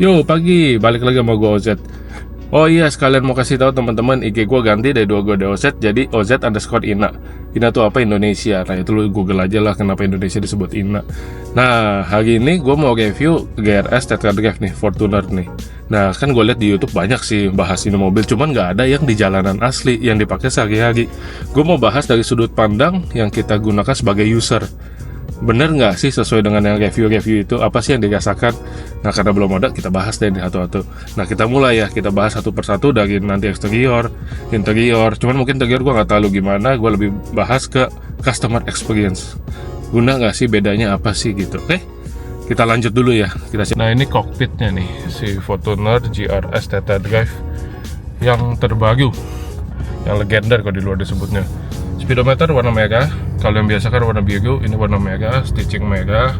Yo, pagi, balik lagi sama gue OZ. Oh iya, sekalian mau kasih tahu teman-teman, IG gue ganti dari dua gue OZ jadi OZ_INA. INA tuh apa? Indonesia. Nah, itu lu Google aja lah kenapa Indonesia disebut INA. Nah, hari ini gue mau review GRS Tetra Drive nih, Fortuner nih. Nah, kan gue lihat di YouTube banyak sih bahas ini mobil, cuman nggak ada yang di jalanan asli yang dipakai sehari-hari. Gue mau bahas dari sudut pandang yang kita gunakan sebagai user. Bener nggak sih sesuai dengan yang review-review itu, apa sih yang dirasakan? Nah, karena belum ada, kita bahas deh satu-satu. Nah, kita mulai ya, kita bahas satu persatu dari nanti eksterior, interior. Cuman mungkin interior gue nggak terlalu gimana, gue lebih bahas ke customer experience. Guna nggak sih, bedanya apa sih gitu. Oke, kita lanjut dulu ya. Nah, ini cockpitnya nih, si Fortuner GRS Tetra Drive yang terbaru, yang legender kalau di luar disebutnya. Speedometer warna merah, kalau yang biasa kan warna biru, ini warna merah, stitching merah.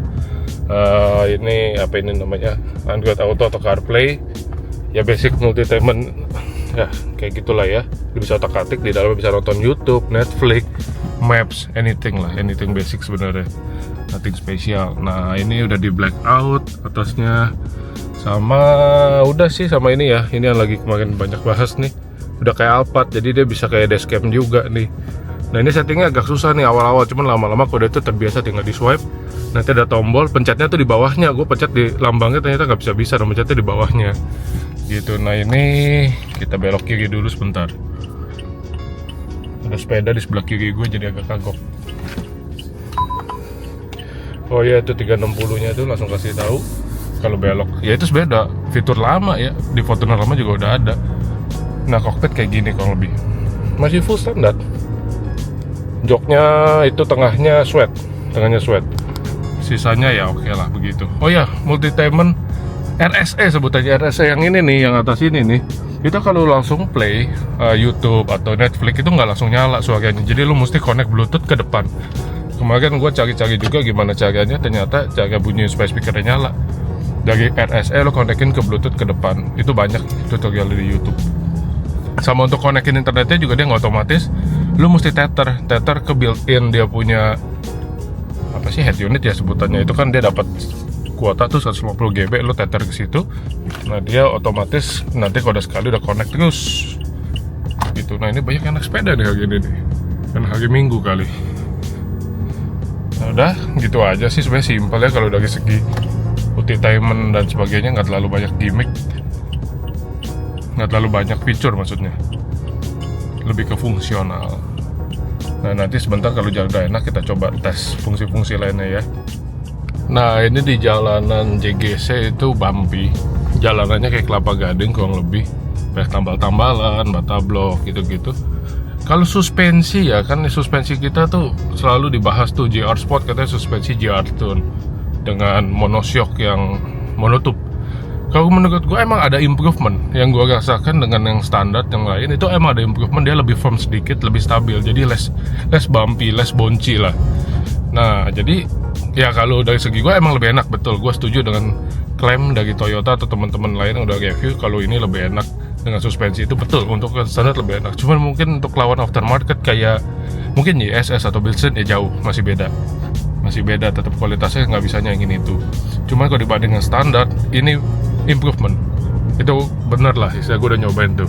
Ini apa ini namanya, Android Auto atau CarPlay, ya basic multitainment, ya kayak gitulah ya. Bisa otak-atik, di dalamnya bisa nonton YouTube, Netflix, Maps, anything lah, anything basic sebenarnya, nothing spesial. Nah, ini udah di black out atasnya, sama udah sih sama ini ya, ini yang lagi kemarin banyak bahas nih, udah kayak Alphard, jadi dia bisa kayak dashcam juga nih. Nah, ini settingnya agak susah nih awal-awal, cuman lama-lama kode itu terbiasa, tinggal di swipe. Nanti ada tombol, pencetnya tuh di bawahnya. Gue pencet di lambangnya ternyata nggak bisa-bisa, dan pencetnya di bawahnya gitu. Nah, ini kita belok kiri dulu sebentar. Ada sepeda di sebelah kiri gue, jadi agak kagok. Oh ya, itu 360 nya tuh langsung kasih tahu kalau belok. Ya itu sepeda, fitur lama ya, di Fortuner lama juga udah ada. Nah, cockpit kayak gini kurang lebih, masih full standar. Joknya itu tengahnya sweat, sisanya ya oke lah begitu. Oh ya, multitainment RSE sebutannya, RSE yang ini nih, yang atas ini nih, kita kalau langsung play YouTube atau Netflix itu nggak langsung nyala suaranya, jadi lu mesti connect Bluetooth ke depan. Kemarin gue cari-cari juga gimana caranya, ternyata cara bunyi supaya speakernya nyala dari RSE lo connectin ke Bluetooth ke depan. Itu banyak tutorial di YouTube. Sama untuk konekin internetnya juga dia nggak otomatis, lu mesti tether ke built-in, dia punya apa sih, head unit ya sebutannya, itu kan dia dapat kuota tuh 150 GB, lu tether ke situ. Nah, dia otomatis nanti kalau udah sekali udah connect terus gitu. Nah, ini banyak anak sepeda nih hari ini nih, kan hari Minggu kali. Nah, udah gitu aja sih sebenarnya, simpel ya kalau dari segi entertainment dan sebagainya, nggak terlalu banyak gimmick, nggak terlalu banyak fitur maksudnya, lebih ke fungsional. Nah, nanti sebentar kalau jalan udah enak, kita coba tes fungsi-fungsi lainnya ya. Nah, ini di jalanan JGC itu bumpy, jalanannya kayak Kelapa Gading kurang lebih, banyak tambal-tambalan, bata blok gitu-gitu. Kalau suspensi ya kan, suspensi kita tuh selalu dibahas tuh, JR Sport katanya suspensi JR Tune dengan monoshock yang monotup. Kalau menurut gue emang ada improvement, yang gue rasakan dengan yang standar yang lain itu emang ada improvement, dia lebih firm sedikit, lebih stabil, jadi less bumpy, less bouncy lah. Nah, jadi ya kalau dari segi gue emang lebih enak, betul, gue setuju dengan klaim dari Toyota atau teman-teman lain yang udah review kalau ini lebih enak dengan suspensi, itu betul, untuk standar lebih enak. Cuman mungkin untuk lawan aftermarket kayak mungkin YSS atau Bilstein ya jauh, masih beda, tetap kualitasnya nggak bisa nyanyiin itu. Cuman kalau dibanding dengan standar, ini improvement, itu bener lah, istilah gue udah nyobain tuh.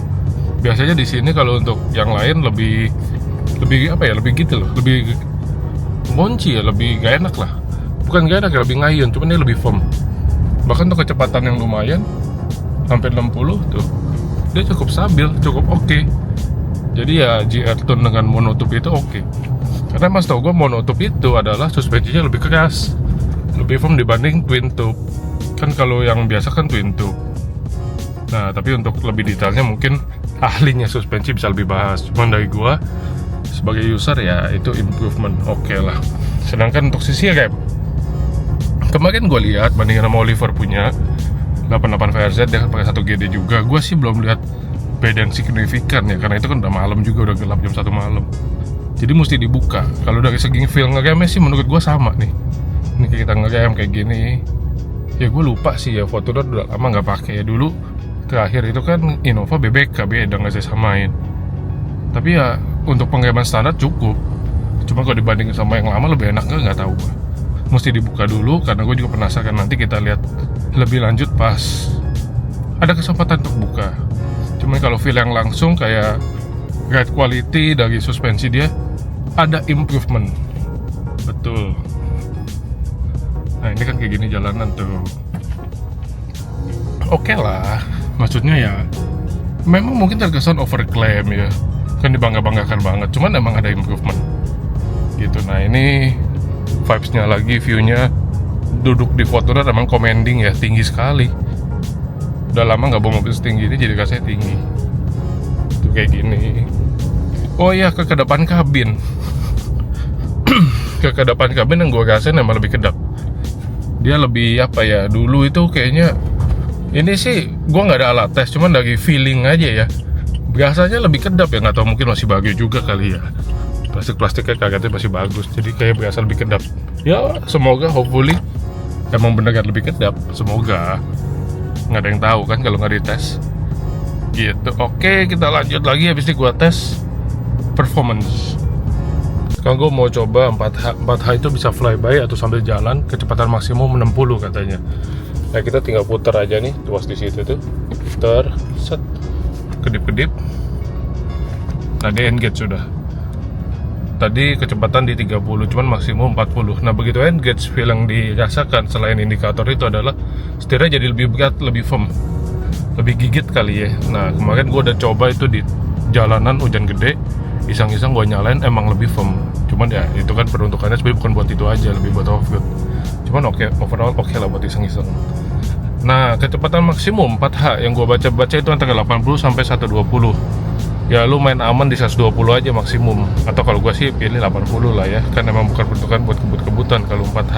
Biasanya di sini kalau untuk yang lain lebih apa ya, lebih gitu loh, lebih bonci ya, lebih gak enak lah, bukan gak enak ya, lebih ngayun, cuman ini lebih firm. Bahkan untuk kecepatan yang lumayan hampir 60 tuh, dia cukup stabil, cukup oke. Jadi ya JR Tune dengan monotup itu oke. Karena mas tau gue, monotup itu adalah suspensinya lebih keras, lebih firm dibanding twin tube. Kan kalau yang biasa kan twin tube. Nah, tapi untuk lebih detailnya mungkin ahlinya suspensi bisa lebih bahas. Cuman dari gua sebagai user ya itu improvement oke lah. Sedangkan untuk sisi rem, kemarin gua lihat bandingin sama Oliver punya 88 VRZ, dia kan pakai 1 GD juga. Gua sih belum lihat beda yang signifikan ya, karena itu kan udah malam juga, udah gelap jam 1 malam. Jadi mesti dibuka. Kalau dari segi feel ngeremnya sih menurut gua sama nih. Ini kita ngerem kayak gini. Ya gue lupa sih ya, Fortuner udah lama nggak pakai ya. Dulu terakhir itu kan Innova BBK, beda nggak saya samain. Tapi ya untuk pengereman standar cukup. Cuma kalau dibandingin sama yang lama lebih enak nggak tahu gue. Mesti dibuka dulu karena gue juga penasaran, nanti kita lihat lebih lanjut pas ada kesempatan untuk buka. Cuma kalau feel yang langsung kayak ride quality dari suspensi dia ada improvement. Betul. Nah ini kan kayak gini jalanan tuh. Oke lah, maksudnya ya memang mungkin terkesan overclaim ya, kan dibangga-banggakan banget, cuman emang ada improvement gitu. Nah ini vibes-nya lagi, view-nya duduk di Fortuner emang commanding ya, tinggi sekali. Udah lama nggak bawa mobil setinggi ini, jadi kasih tinggi tuh kayak gini. Oh iya, ke depan kabin ke depan kabin yang gue rasain emang lebih kedap. Dia lebih apa ya, dulu itu kayaknya ini sih gue nggak ada alat tes, cuman dari feeling aja ya biasanya lebih kedap ya, nggak tahu mungkin masih bagus juga kali ya, plastiknya kagetnya masih bagus, jadi kayak berasa lebih kedap ya. Semoga hopefully emang beneran lebih kedap, semoga. Nggak ada yang tahu kan kalau nggak dites gitu. Oke, kita lanjut lagi. Habis ini gue tes performance. Sekarang gue mau coba 4H itu bisa flyby atau sambil jalan, kecepatan maksimum 60 katanya. Nah kita tinggal putar aja nih, tuas di situ tuh, putar, set, kedip-kedip. Nah dia engage sudah. Tadi kecepatan di 30, cuman maksimum 40. Nah begitu engage, feel yang dirasakan selain indikator itu adalah setirnya jadi lebih berat, lebih firm, lebih gigit kali ya. Nah kemarin gue udah coba itu di jalanan hujan gede, iseng-iseng gue nyalain, emang lebih firm. Cuman ya itu kan peruntukannya sebenarnya bukan buat itu aja, lebih buat off-road. Cuman overall oke lah buat iseng-iseng. Nah kecepatan maksimum 4H yang gue baca-baca itu antara 80 sampai 120. Ya lu main aman di 120 aja maksimum. Atau kalau gue sih pilih 80 lah ya, kan emang bukan peruntukan buat kebut-kebutan kalau 4H.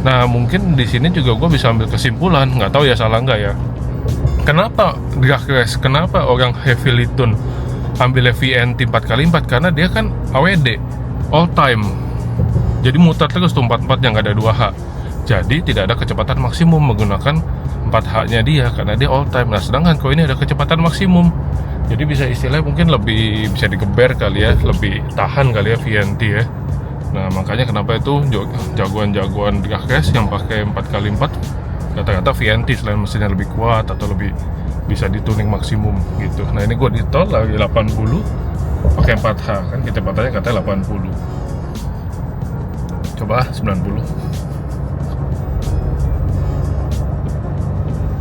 Nah mungkin di sini juga gue bisa ambil kesimpulan, nggak tahu ya salah nggak ya. Kenapa drag race? Kenapa orang heavy tune ambil VNT 4x4? Karena dia kan AWD all time. Jadi muter terus tuh 44 yang nggak ada 2H. Jadi tidak ada kecepatan maksimum menggunakan 4H-nya dia karena dia all time. Nah sedangkan kalau ini ada kecepatan maksimum, jadi bisa istilahnya mungkin lebih bisa digeber kali ya, lebih tahan kali ya VNT ya. Nah makanya kenapa itu jagoan-jagoan drag race yang pakai 4x4 kata-kata VNT selain mesinnya lebih kuat atau lebih bisa dituning maksimum gitu. Nah ini gue di tol lagi 80 pakai 4H kan, kita katanya 80. Coba 90.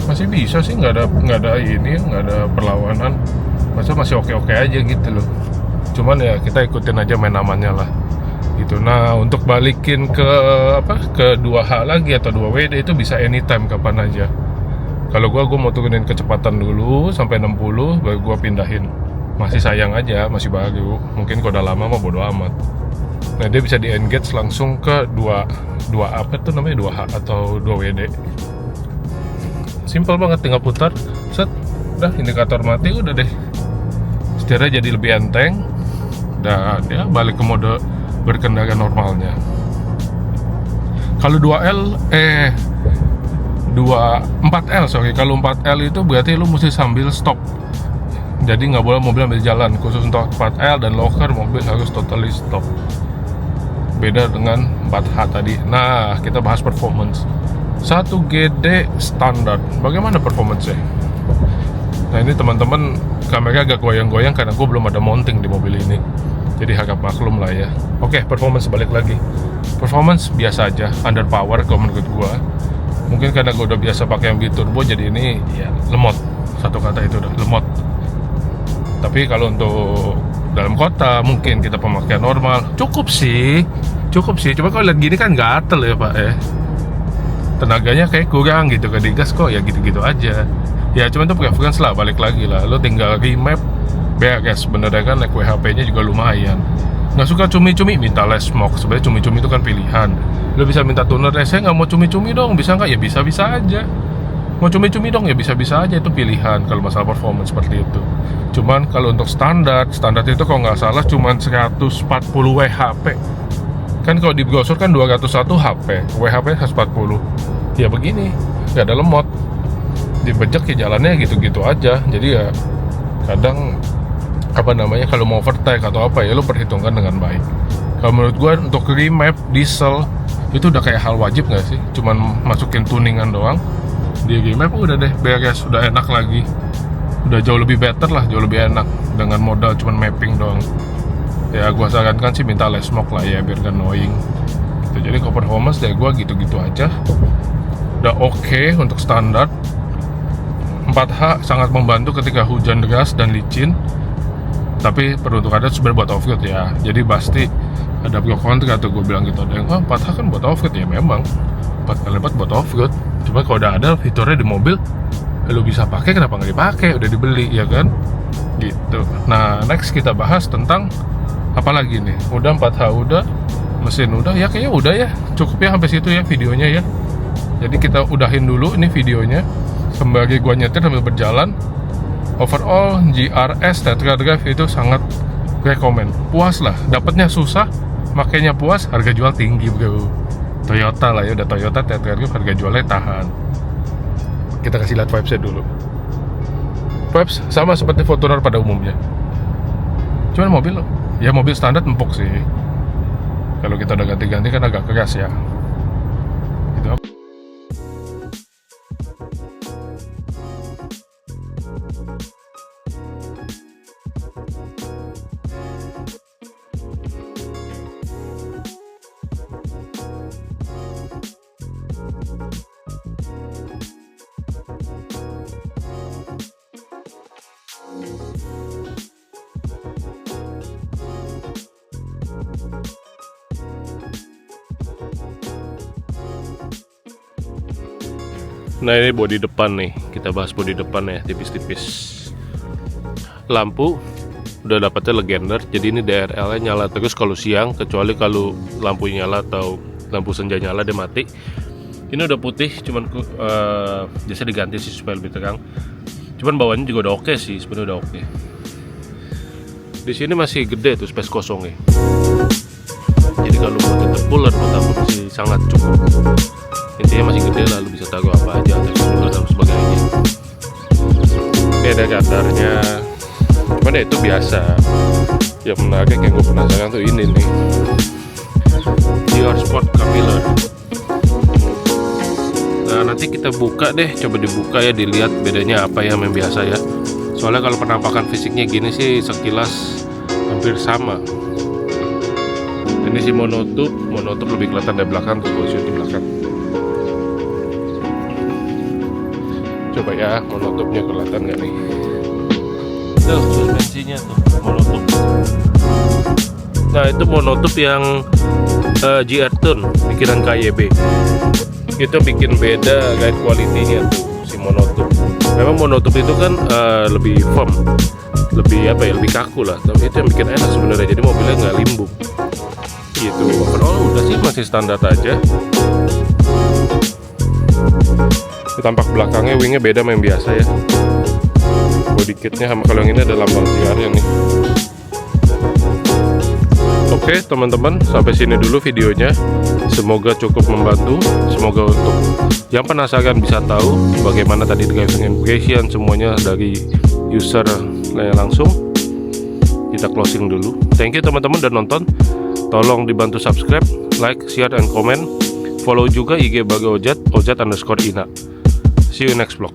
Masih bisa sih, nggak ada ini, nggak ada perlawanan, masih oke aja gitu loh. Cuman ya kita ikutin aja main amannya lah gitu. Nah untuk balikin ke 2H lagi atau 2WD itu bisa anytime, kapan aja. Kalau gue mau turunin kecepatan dulu sampai 60 baru gue pindahin. Masih sayang aja, masih baru, mungkin kalau udah lama mah bodo amat. Nah dia bisa di engage langsung ke 2 apa tuh namanya, 2H atau 2WD. Simple banget, tinggal putar, set, udah indikator mati, udah deh. Setirnya jadi lebih enteng, dan ya balik ke mode berkendara normalnya. Kalau 4L sorry, kalau 4L itu berarti lu mesti sambil stop. Jadi nggak boleh mobil ambil jalan, khusus untuk 4L dan locker mobil harus totally stop. Beda dengan 4H tadi. Nah kita bahas performance. 1GD standar, bagaimana performance-nya? Nah ini teman-teman, kamera agak goyang-goyang karena gue belum ada mounting di mobil ini, jadi harap maklum lah ya. Oke, performance balik lagi. Performance biasa aja, underpower kalau menurut gue. Mungkin karena gue udah biasa pakai yang biturbo, jadi ini ya lemot. Satu kata itu udah lemot. Tapi kalau untuk dalam kota mungkin kita pemakaian normal cukup sih. Cuma kalau lihat gini kan gatel ya pak ya. Tenaganya kayak kurang gitu, ke digas kok ya gitu-gitu aja. Ya cuman itu preference lah, balik lagi lah. Lo tinggal remap beres, bener kan, naik WHP-nya juga lumayan. Nggak suka cumi-cumi, minta les smoke. Sebenarnya cumi-cumi itu kan pilihan. Lo bisa minta tuner, saya nggak mau cumi-cumi dong, bisa nggak? Ya bisa-bisa aja. Mau cumi-cumi dong, ya bisa-bisa aja, itu pilihan kalau masalah performance seperti itu. Cuman kalau untuk standar itu kalau nggak salah cuman 140 WHP. Kan kalau di browser kan 201 HP, WHP 140. Ya begini, nggak ada lemot, dibejek ya jalannya gitu-gitu aja. Jadi ya kadang kalau mau overtake atau apa ya lo perhitungkan dengan baik. Kalau menurut gue untuk remap diesel itu udah kayak hal wajib nggak sih? Cuman masukin tuningan doang, di IG Map udah deh beres, udah enak lagi, udah jauh lebih better lah, jauh lebih enak dengan modal cuman mapping doang. Ya gua sarankan sih minta Lesmok lah ya, biar gak annoying gitu. Jadi kalau performance deh gua gitu-gitu aja, udah oke untuk standar. 4H sangat membantu ketika hujan deras dan licin, tapi peruntukannya sebenarnya buat off-road ya. Jadi pasti ada pro kontra tuh, gue bilang gitu. Ada yang 4H kan buat off-road ya, memang 4x4 buat off-road. Cuma kalau udah ada fiturnya di mobil, lu bisa pakai, kenapa nggak dipakai? Udah dibeli ya kan? Gitu. Nah next kita bahas tentang apa lagi nih? Udah 4H udah, mesin udah, ya kayaknya udah ya. Cukup ya sampai situ ya videonya ya. Jadi kita udahin dulu ini videonya sembari gua nyetir sambil berjalan. Overall GRS Tetra Drive itu sangat rekomen. Puas lah, dapatnya susah, makanya puas. Harga jual tinggi bro. Toyota lah ya, udah Toyota Tetra Drive, harga jualnya tahan. Kita kasih lihat vibes-nya dulu. Vibes sama seperti Fortuner pada umumnya. Cuman mobil, ya mobil standar empuk sih. Kalau kita udah ganti-ganti kan agak keras ya. Gitu. Nah ini bodi depan nih, kita bahas bodi depan ya tipis-tipis. Lampu udah dapetnya legender, jadi ini DRL nya nyala terus kalau siang, kecuali kalau lampu nyala atau lampu senja nyala dia mati. Ini udah putih, cuman biasa diganti sih supaya lebih terang. Cuman bawahnya juga udah oke sih, sebenarnya udah oke. Di sini masih gede tuh space kosongnya. Jadi kalau buat tetap bulat, buat tamu masih sangat cukup. Intinya masih gede lah, lu bisa taruh apa aja, tekstur dan sebagainya. Ini ada kadarnya, cuman ya itu biasa. Yang menarik yang gue penasaran tuh ini nih, GR Sport Capiller. Nah nanti kita buka deh, coba dibuka ya, dilihat bedanya apa ya yang biasa ya. Soalnya kalau penampakan fisiknya gini sih sekilas hampir sama. Ini sih monotup lebih kelihatan dari belakang, tuh posisi di belakang. Coba ya, monotupnya kelihatan nggak nih? Tuh suspensinya tuh monotup. Nah itu monotup yang GR Tune bikinan KYB. Itu bikin beda guide quality-nya tuh si monotup. Memang monotup itu kan lebih firm, lebih apa ya, lebih kaku lah. Tapi itu yang bikin enak sebenarnya. Jadi mobilnya nggak limbung. Gitu. Overall udah sih masih standar aja. Tampak belakangnya wingnya beda sama yang biasa ya. Body kitnya sama, kalau yang ini ada lambang GR-nya nih. Oke teman-teman, sampai sini dulu videonya. Semoga cukup membantu. Semoga untuk yang penasaran bisa tahu bagaimana tadi driving impression semuanya dari user langsung. Kita closing dulu. Thank you teman-teman udah nonton. Tolong dibantu subscribe, like, share, dan komen. Follow juga IG Baga Ojat, _ina. See you next vlog.